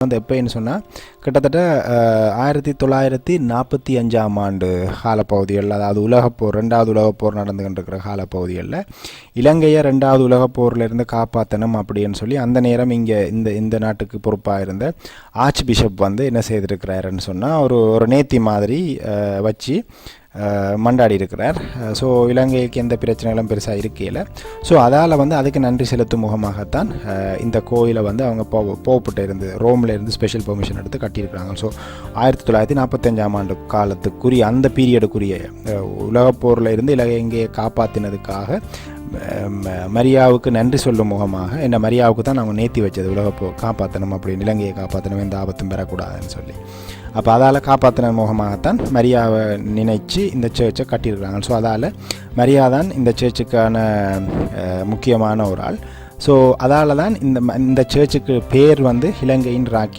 வந்து எப்போன்னு சொன்னால் கிட்டத்தட்ட 1945ஆம் ஆண்டு காலப்பகுதிகளில், அதாவது உலகப்போர், ரெண்டாவது உலகப்போர் நடந்து கொண்டிருக்கிற காலப்பகுதிகளில் இலங்கையை ரெண்டாவது உலகப்போரிலிருந்து காப்பாற்றணும் அப்படின்னு சொல்லி அந்த நேரம் இங்கே இந்த நாட்டுக்கு பொறுப்பாக இருந்த ஆர்ச் பிஷப் வந்து என்ன செய்திருக்கிறாருன்னு சொன்னால் ஒரு நேத்தி மாதிரி வச்சு மண்டாடி இருக்கிறார். ஸோ இலங்கைக்கு எந்த பிரச்சனைகளும் பெருசாக இருக்கையில், ஸோ அதால் வந்து அதுக்கு நன்றி செலுத்தும் முகமாகத்தான் இந்த கோயிலை வந்து அவங்க போப்பிட்ட இருந்து ரோமில் இருந்து ஸ்பெஷல் பெர்மிஷன் எடுத்து கட்டியிருக்கிறாங்க. ஸோ 1945ஆம் ஆண்டு காலத்துக்குரிய அந்த பீரியடுக்குரிய உலகப்போரில் இருந்து இலங்கையை காப்பாற்றினதுக்காக மரியாவுக்கு நன்றி சொல்லும் முகமாக, என்ன மரியாவுக்கு தான் நாங்கள் நேர்த்தி வச்சது உலகப்போர் காப்பாற்றணும் அப்படின்னு, இலங்கையை காப்பாற்றணும், எந்த ஆபத்தும் பெறக்கூடாதுன்னு சொல்லி. அப்போ அதால் காப்பாற்றின முகமாகத்தான் மரியாவை நினைச்சு இந்த சர்ச்சை கட்டியிருக்கிறாங்க. ஸோ அதால் மரியா தான் இந்த சர்ச்சுக்கான முக்கியமான ஒரு ஆள். ஸோ அதால் தான் இந்த சர்ச்சுக்கு பேர் வந்து இலங்கையின் ராக்கி